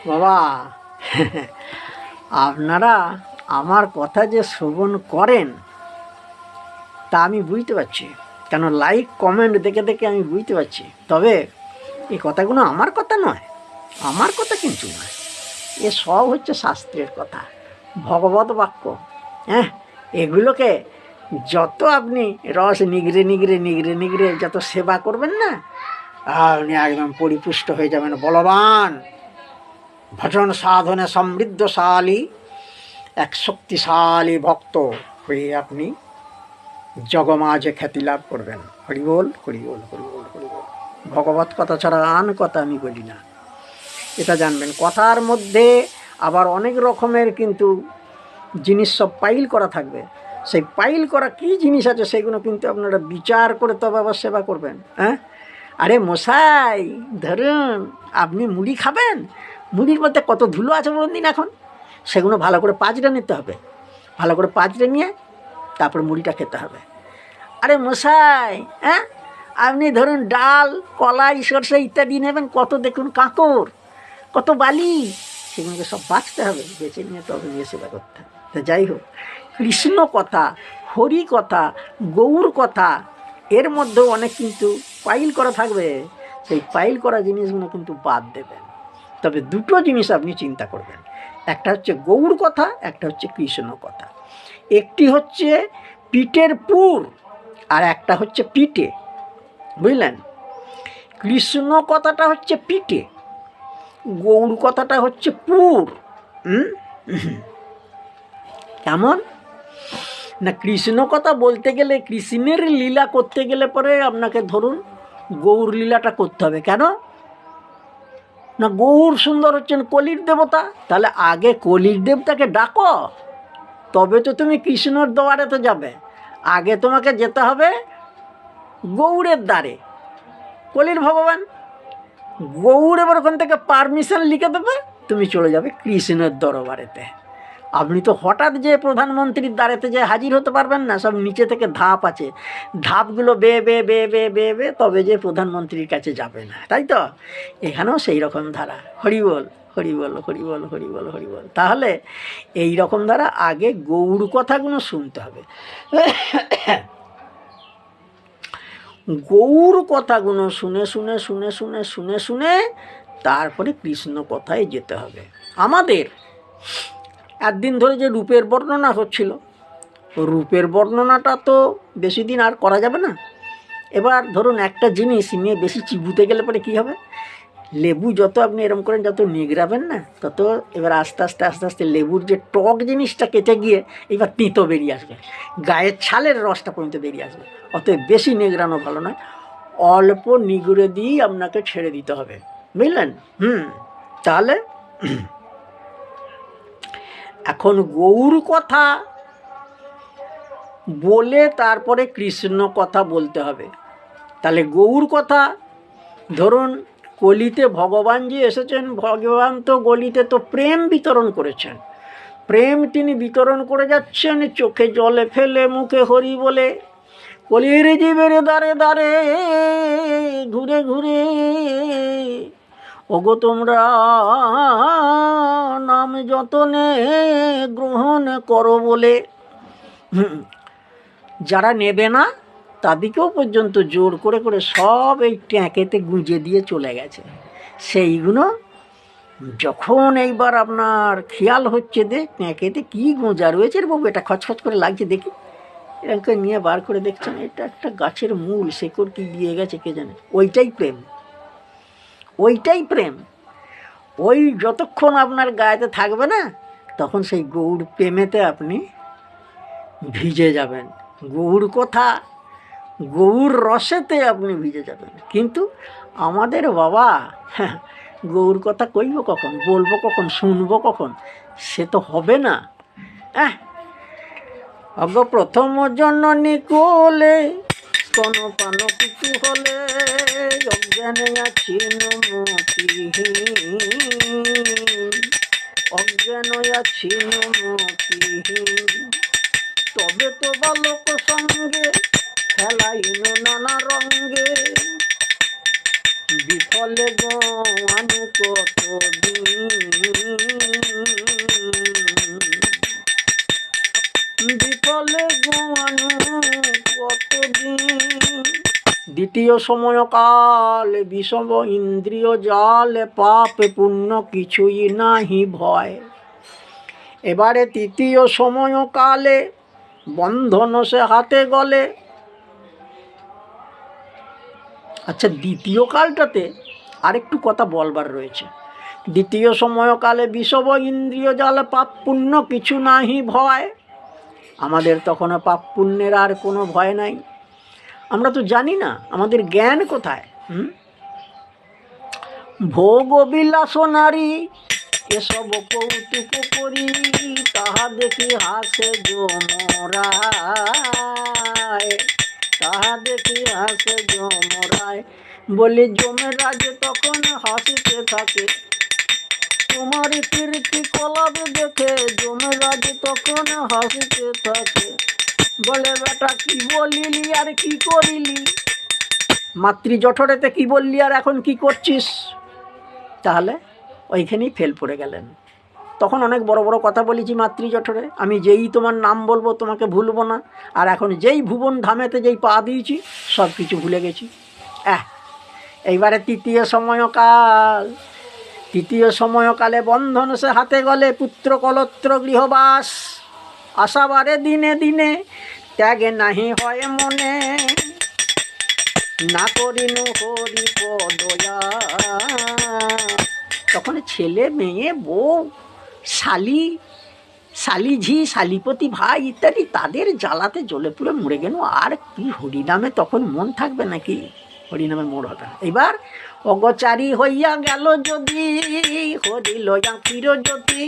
বাবা, আপনারা আমার কথা যে শ্রবণ করেন তা আমি বুঝতে পারছি, কেন লাইক কমেন্ট দেখে দেখে আমি বুঝতে পারছি। তবে এই কথাগুলো আমার কথা নয়, আমার কথা কিন্তু নয়, এ সব হচ্ছে শাস্ত্রের কথা, ভগবত বাক্য। হ্যাঁ, এগুলোকে যত আপনি রস নিগড়ে নিগড়ে নিগড়ে নিগড়ে যত সেবা করবেন না, আপনি একদম পরিপুষ্ট হয়ে যাবেন, বলবান, ভজন সাধনে সমৃদ্ধশালী এক শক্তিশালী ভক্ত হয়ে আপনি জগমাঝে খ্যাতি লাভ করবেন। হরিবোল হরিবোল হরিবোল হরিবোল। ভগবত কথা ছাড়া আন কথা আমি বলি না, এটা জানবেন। কথার মধ্যে আবার অনেক রকমের কিন্তু জিনিস সব পাইল করা থাকবে, সেই পাইল করা কী জিনিস আছে সেগুলো কিন্তু আপনারা বিচার করে তবে আবার সেবা করবেন। হ্যাঁ, আরে মশাই, ধরুন আপনি মুড়ি খাবেন, মুড়ির মধ্যে কত ধুলো আছে বলুন দিন এখন, সেগুলো ভালো করে পাঁচড়ে নিতে হবে, ভালো করে পাঁচড়ে নিয়ে তারপর মুড়িটা খেতে হবে। আরে মশাই, হ্যাঁ, আপনি ধরুন ডাল, কলাই, সরষে ইত্যাদি নেবেন, কত দেখুন কাঁকড়, কত বালি, সেগুলোকে সব বাঁচতে হবে, বেছে নিয়ে তবে নিয়ে সেবা করতে হবে। তো যাই হোক, কৃষ্ণ কথা, হরি কথা, গৌর কথা, এর মধ্যেও অনেক কিন্তু পাইল করা থাকবে, সেই পাইল করা জিনিসগুলো কিন্তু বাদ দেবেন। তবে দুটো জিনিস আপনি চিন্তা করবেন, একটা হচ্ছে গৌর কথা, একটা হচ্ছে কৃষ্ণ কথা। একটি হচ্ছে পিঠের পুর আর একটা হচ্ছে পিঠে, বুঝলেন? কৃষ্ণ কথাটা হচ্ছে পিঠে, গৌর কথাটা হচ্ছে পুর। কেমন না, কৃষ্ণ কথা বলতে গেলে, কৃষ্ণের লীলা করতে গেলে পরে আপনাকে ধরুন গৌর লীলাটা করতে হবে। কেন না, গৌর সুন্দর হচ্ছেন কলির দেবতা, তাহলে আগে কলির দেবতাকে ডাকো, তবে তো তুমি কৃষ্ণর দ্বারে তো যাবে। আগে তোমাকে যেতে হবে গৌরের দ্বারে, কলির ভগবান। গৌর এবার ওখান থেকে পারমিশন লিখে দেবে, তুমি চলে যাবে কৃষ্ণের দরবারেতে। আপনি তো হঠাৎ যে প্রধানমন্ত্রীর দ্বারেতে যে হাজির হতে পারবেন না, সব নিচে থেকে ধাপ আছে, ধাপগুলো বেয়ে বেয়ে বেয়ে বেয়ে বেয়ে বেয়ে তবে যে প্রধানমন্ত্রীর কাছে যাবে না, তাই তো? এখানেও সেই রকম ধারা। হরিবল হরিবল হরিবল হরিবল হরিবল। তাহলে এই রকম ধারা, আগে গৌর কথাগুলো শুনতে হবে, গৌর কথাগুলো শুনে শুনে শুনে শুনে শুনে শুনে তারপরে কৃষ্ণ কথায় যেতে হবে। আমাদের একদিন ধরে যে রূপের বর্ণনা হচ্ছিল, রূপের বর্ণনাটা তো বেশি দিন আর করা যাবে না। এবার ধরুন একটা জিনিস নিয়ে বেশি চিবুতে গেলে পরে কী হবে, লেবু যত আপনি এরম করেন, যত নিগড়াবেন না, তত এবার আস্তে আস্তে আস্তে আস্তে লেবুর যে টক জিনিসটা কেটে গিয়ে এবার তিঁতো বেরিয়ে আসবে, গায়ের ছালের রসটা পর্যন্ত বেরিয়ে আসবে। অতএব বেশি নিগড়ানো ভালো নয়, অল্প নিগুড়ে দিয়েই আপনাকে ছেড়ে দিতে হবে, বুঝলেন? তাহলে এখন গৌর কথা বলে তারপরে কৃষ্ণ কথা বলতে হবে। তাহলে গৌর কথা, ধরুন কলিতে ভগবান যে এসেছেন, ভগবান তো গলিতে তো প্রেম বিতরণ করেছেন, প্রেম তিনি বিতরণ করে যাচ্ছেন, চোখে জলে ফেলে মুখে হরি বলে, কলির জীবের দ্বারে দ্বারে ঘুরে ঘুরে, ওগো তোমরা নাম যতনে গ্রহণ করো বলে। যারা নেবে না তাদেরকেও পর্যন্ত জোর করে করে সব এই ট্যাঁকেতে গুঁজে দিয়ে চলে গেছে। সেইগুলো যখন এইবার আপনার খেয়াল হচ্ছে যে ট্যাঁকেতে কী গোঁজা রয়েছে, রে বাবু এটা খচখচ করে লাগছে, দেখি এরকম নিয়ে বার করে দেখছেন এটা একটা গাছের মূল, শেকড় কি দিয়ে গেছে কে জানে। ওইটাই প্রেম, ওইটাই প্রেম। ওই যতক্ষণ আপনার গায়েতে থাকবে না, তখন সেই গৌর প্রেমেতে আপনি ভিজে যাবেন, গৌর কথা, গৌর রসেতে আপনি ভিজে যাবেন। কিন্তু আমাদের বাবা, গৌর কথা কইব কখন, বলবো কখন, শুনবো কখন, সে তো হবে না। অগ প্রথম জননী কোলে স্তনপান কিছু হলে, অজ্ঞানে আছি নমতিহীন, অজ্ঞান আছি নমতিহীন, তবে তো বালক সঙ্গে খেলাইন নানা রঙ্গে, বিফলে গোয়ানো কতদিন, বিফলে গোয়ানো কতদিন। দ্বিতীয় সময়কালে বিষম ইন্দ্রিয় জালে, পাপ পুণ্য কিছুই নাহি ভয়। এবারে তৃতীয় সময়কালে বন্ধন সে হাতে গলে। আচ্ছা, দ্বিতীয় কালটাতে আরেকটু কথা বলবার রয়েছে। দ্বিতীয় সময়কালে বিষম ইন্দ্রিয় জালে, পাপ পুণ্য কিছু নাহি ভয়। আমাদের তখন পাপ পুণ্যের আর কোনো ভয় নাই। আমরা তো জানি না আমাদের জ্ঞান কোথায়। ভোগ বিলাস নারী এসব কৌতুক করি, তাহা দেখি হাসে যমরায়, তাহা দেখি হাসে যমরায়। বলি যমরাজ তখন হাসিতে থাকে, তোমার কীর্তি কলাপ দেখে যমরাজ তখন হাসিতে থাকে। বলে বেটা কি বলিলি আর কি করিলি, মাতৃ জঠরেতে কি বললি আর এখন কি করছিস। তাহলে ওইখানেই ফেল পড়ে গেলেন। তখন অনেক বড় বড় কথা বলেছি মাতৃ জঠরে, আমি যেই তোমার নাম বলবো তোমাকে ভুলবো না, আর এখন যেই ভুবন ধামেতে যেই পা দিয়েছি সব কিছু ভুলে গেছি। এইবারে তৃতীয় সময়কাল, তৃতীয় সময়কালে বন্ধন সে হাতে গলে, পুত্র কলত্র গৃহবাস, আশাবারে দিনে দিনে ত্যাগে নাহি হয় মনে, না করিনু হরি পদয়া। তখন ছেলে মেয়ে বউ শালি, শালিঝি, শালিপতি ভাই ইত্যাদি তাদের জ্বালাতে জ্বলে পুড়ে মরে গেল। আর কি হরিনামে তখন মন থাকবে নাকি? হরিনামে মন হবে না। এবার অগচারী হইয়া গেল যদি, হরিল আঁখির জ্যোতি,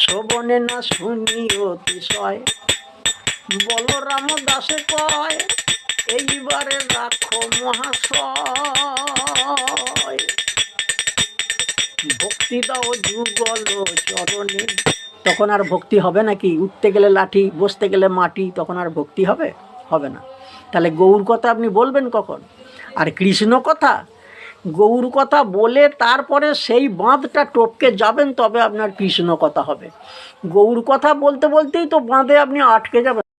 শোভনে না শুনি অতিশয়। বলরাম দাসে কয় এইবারে রাখো মহাশয়, ভক্তি দাও যুগল চরণে। তখন আর ভক্তি হবে নাকি? উঠতে গেলে লাঠি, বসতে গেলে মাটি, তখন আর ভক্তি হবে? হবে না। তাহলে গৌর কথা আপনি বলবেন কখন? আর কৃষ্ণ কথা, গৌর কথা বলে তারপরে সেই বাঁধটা টপকে যাবেন, তবে আপনার কৃষ্ণ কথা হবে। গৌর কথা বলতে বলতেই তো বাঁধে আপনি আটকে যাবেন।